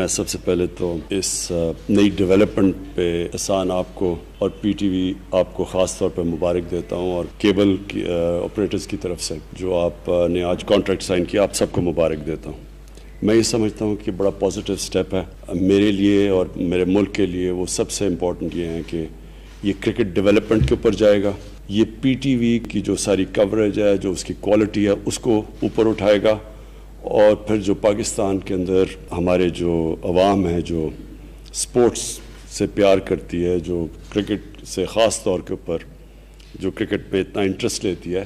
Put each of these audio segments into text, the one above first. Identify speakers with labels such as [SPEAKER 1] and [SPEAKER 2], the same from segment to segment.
[SPEAKER 1] میں سب سے پہلے تو اس نئی ڈیولپمنٹ پہ احسان آپ کو اور پی ٹی وی آپ کو خاص طور پہ مبارک دیتا ہوں، اور کیبل کی آپریٹرز کی طرف سے جو آپ نے آج کانٹریکٹ سائن کیا، آپ سب کو مبارک دیتا ہوں۔ میں یہ سمجھتا ہوں کہ بڑا پازیٹیو سٹیپ ہے میرے لیے اور میرے ملک کے لیے۔ وہ سب سے امپورٹنٹ یہ ہے کہ یہ کرکٹ ڈیولپمنٹ کے اوپر جائے گا، یہ پی ٹی وی کی جو ساری کوریج ہے، جو اس کی کوالٹی ہے، اس کو اوپر اٹھائے گا، اور پھر جو پاکستان کے اندر ہمارے جو عوام ہے، جو سپورٹس سے پیار کرتی ہے، جو کرکٹ سے خاص طور کے اوپر جو کرکٹ پہ اتنا انٹرسٹ لیتی ہے،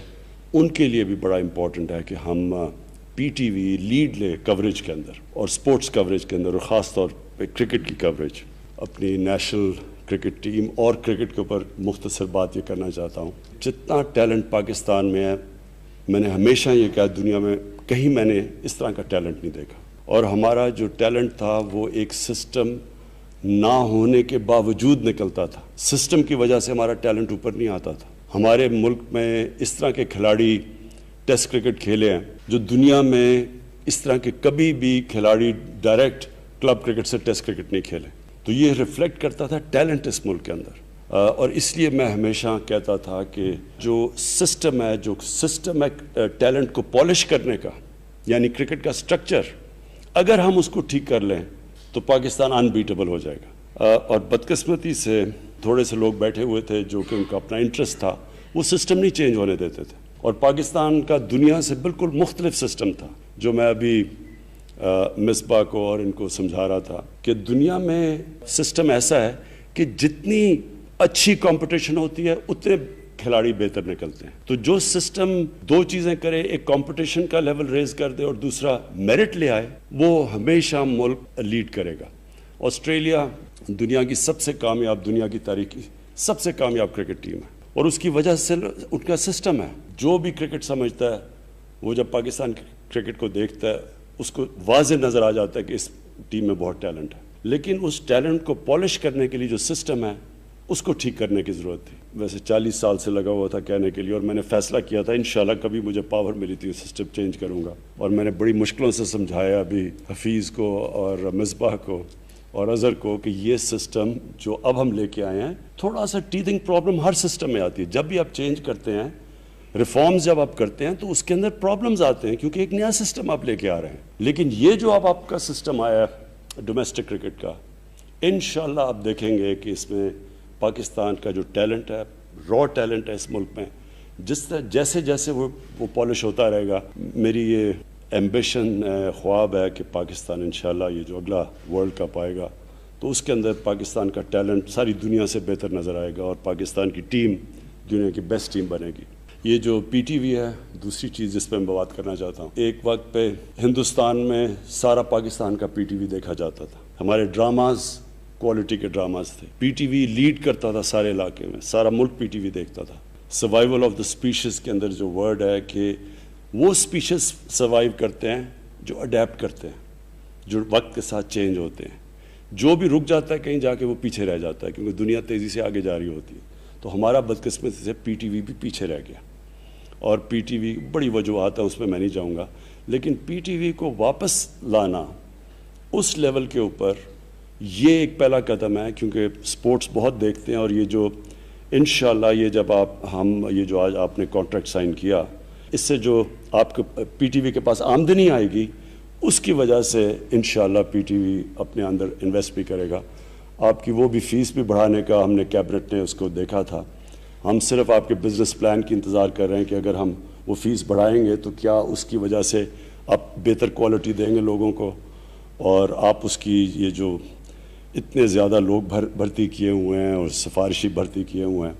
[SPEAKER 1] ان کے لیے بھی بڑا امپورٹنٹ ہے کہ ہم پی ٹی وی لیڈ لے کوریج کے اندر، اور سپورٹس کوریج کے اندر، اور خاص طور پہ کرکٹ کی کوریج۔ اپنی نیشنل کرکٹ ٹیم اور کرکٹ کے اوپر مختصر بات یہ کرنا چاہتا ہوں، جتنا ٹیلنٹ پاکستان میں ہے، میں نے ہمیشہ یہ کہا دنیا میں کہیں میں نے اس طرح کا ٹیلنٹ نہیں دیکھا، اور ہمارا جو ٹیلنٹ تھا وہ ایک سسٹم نہ ہونے کے باوجود نکلتا تھا۔ سسٹم کی وجہ سے ہمارا ٹیلنٹ اوپر نہیں آتا تھا۔ ہمارے ملک میں اس طرح کے کھلاڑی ٹیسٹ کرکٹ کھیلے ہیں جو دنیا میں اس طرح کے کبھی بھی کھلاڑی ڈائریکٹ کلب کرکٹ سے ٹیسٹ کرکٹ نہیں کھیلے۔ تو یہ ریفلیکٹ کرتا تھا ٹیلنٹ اس ملک کے اندر، اور اس لیے میں ہمیشہ کہتا تھا کہ جو سسٹم ہے ٹیلنٹ کو پالش کرنے کا، یعنی کرکٹ کا سٹرکچر، اگر ہم اس کو ٹھیک کر لیں تو پاکستان انبیٹیبل ہو جائے گا۔ اور بدقسمتی سے تھوڑے سے لوگ بیٹھے ہوئے تھے جو کہ ان کا اپنا انٹرسٹ تھا، وہ سسٹم نہیں چینج ہونے دیتے تھے، اور پاکستان کا دنیا سے بالکل مختلف سسٹم تھا، جو میں ابھی مصباح کو اور ان کو سمجھا رہا تھا کہ دنیا میں سسٹم ایسا ہے کہ جتنی اچھی کمپٹیشن ہوتی ہے اتنے کھلاڑی بہتر نکلتے ہیں۔ تو جو سسٹم دو چیزیں کرے، ایک کمپٹیشن کا لیول ریز کر دے اور دوسرا میرٹ لے آئے، وہ ہمیشہ ملک لیڈ کرے گا۔ آسٹریلیا دنیا کی سب سے کامیاب، دنیا کی تاریخ کی سب سے کامیاب کرکٹ ٹیم ہے، اور اس کی وجہ سے ان کا سسٹم ہے۔ جو بھی کرکٹ سمجھتا ہے وہ جب پاکستان کرکٹ کو دیکھتا ہے، اس کو واضح نظر آ جاتا ہے کہ اس ٹیم میں بہت ٹیلنٹ ہے، لیکن اس ٹیلنٹ کو پالش کرنے کے لیے جو سسٹم ہے اس کو ٹھیک کرنے کی ضرورت تھی۔ ویسے 40 سال سے لگا ہوا تھا کہنے کے لیے، اور میں نے فیصلہ کیا تھا انشاءاللہ کبھی مجھے پاور ملی تھی سسٹم چینج کروں گا، اور میں نے بڑی مشکلوں سے سمجھایا ابھی حفیظ کو اور مصباح کو اور اظہر کو کہ یہ سسٹم جو اب ہم لے کے آئے ہیں، تھوڑا سا ٹیتھنگ پرابلم ہر سسٹم میں آتی ہے۔ جب بھی آپ چینج کرتے ہیں، ریفارمز جب آپ کرتے ہیں تو اس کے اندر پرابلمز آتے ہیں، کیونکہ ایک نیا سسٹم آپ لے کے آ رہے ہیں۔ لیکن یہ جو اب آپ کا سسٹم آیا ہے ڈومیسٹک کرکٹ کا، انشاءاللہ آپ دیکھیں گے کہ اس میں پاکستان کا جو ٹیلنٹ ہے، را ٹیلنٹ ہے اس ملک میں، جیسے جیسے وہ پالش ہوتا رہے گا، میری یہ ایمبیشن خواب ہے کہ پاکستان انشاءاللہ یہ جو اگلا ورلڈ کپ آئے گا تو اس کے اندر پاکستان کا ٹیلنٹ ساری دنیا سے بہتر نظر آئے گا، اور پاکستان کی ٹیم دنیا کی بیسٹ ٹیم بنے گی۔ یہ جو پی ٹی وی ہے، دوسری چیز جس پہ میں بات کرنا چاہتا ہوں، ایک وقت پہ ہندوستان میں سارا پاکستان کا پی ٹی وی دیکھا جاتا تھا، ہمارے ڈراماز کوالٹی کے ڈراماز تھے، پی ٹی وی لیڈ کرتا تھا سارے علاقے میں، سارا ملک پی ٹی وی دیکھتا تھا۔ سروائیول آف دا اسپیشیز کے اندر جو ورڈ ہے کہ وہ اسپیشیز سروائیو کرتے ہیں جو اڈیپٹ کرتے ہیں، جو وقت کے ساتھ چینج ہوتے ہیں۔ جو بھی رک جاتا ہے کہیں جا کے وہ پیچھے رہ جاتا ہے، کیونکہ دنیا تیزی سے آگے جا رہی ہوتی ہے۔ تو ہمارا بدقسمتی سے پی ٹی وی بھی پیچھے رہ گیا، اور پی ٹی وی بڑی وجوہات ہیں، اس میں نہیں جاؤں گا، لیکن پی ٹی وی کو واپس لانا اس لیول کے اوپر، یہ ایک پہلا قدم ہے، کیونکہ سپورٹس بہت دیکھتے ہیں، اور یہ جو انشاءاللہ یہ جب یہ جو آج آپ نے کانٹریکٹ سائن کیا، اس سے جو آپ کو پی ٹی وی کے پاس آمدنی آئے گی، اس کی وجہ سے انشاءاللہ پی ٹی وی اپنے اندر انویسٹ بھی کرے گا۔ آپ کی وہ بھی فیس بھی بڑھانے کا ہم نے کیبنٹ نے اس کو دیکھا تھا، ہم صرف آپ کے بزنس پلان کی انتظار کر رہے ہیں کہ اگر ہم وہ فیس بڑھائیں گے تو کیا اس کی وجہ سے آپ بہتر کوالٹی دیں گے لوگوں کو، اور آپ اس کی یہ جو اتنے زیادہ لوگ بھرتی کیے ہوئے ہیں اور سفارشی بھرتی کیے ہوئے ہیں،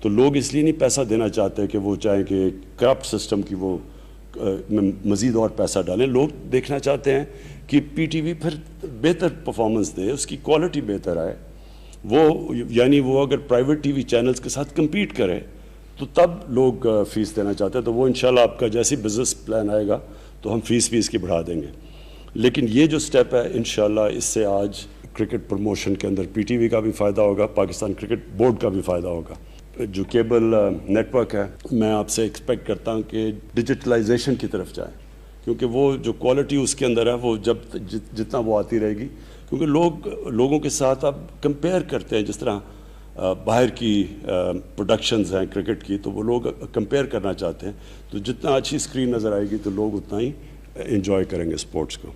[SPEAKER 1] تو لوگ اس لیے نہیں پیسہ دینا چاہتے کہ وہ چاہیں کہ کرپٹ سسٹم کی وہ مزید اور پیسہ ڈالیں۔ لوگ دیکھنا چاہتے ہیں کہ پی ٹی وی پھر بہتر پرفارمنس دے، اس کی کوالٹی بہتر آئے، یعنی وہ اگر پرائیویٹ ٹی وی چینلز کے ساتھ کمپیٹ کرے تو تب لوگ فیس دینا چاہتے ہیں۔ تو وہ انشاءاللہ آپ کا جیسی بزنس پلان آئے گا تو ہم فیس بھی اس کی بڑھا دیں گے۔ لیکن یہ جو سٹیپ ہے انشاءاللہ اس سے آج کرکٹ پروموشن کے اندر پی ٹی وی کا بھی فائدہ ہوگا، پاکستان کرکٹ بورڈ کا بھی فائدہ ہوگا۔ جو کیبل نیٹ ورک ہے، میں آپ سے ایکسپیکٹ کرتا ہوں کہ ڈیجیٹلائزیشن کی طرف جائیں، کیونکہ وہ جو کوالٹی اس کے اندر ہے وہ جتنا وہ آتی رہے گی، کیونکہ لوگوں کے ساتھ آپ کمپیئر کرتے ہیں، جس طرح باہر کی پروڈکشنز ہیں کرکٹ کی، تو وہ لوگ کمپیئر کرنا چاہتے ہیں، تو جتنا اچھی اسکرین نظر آئے گی تو لوگ اتنا ہی انجوائے کریں گے اسپورٹس کو.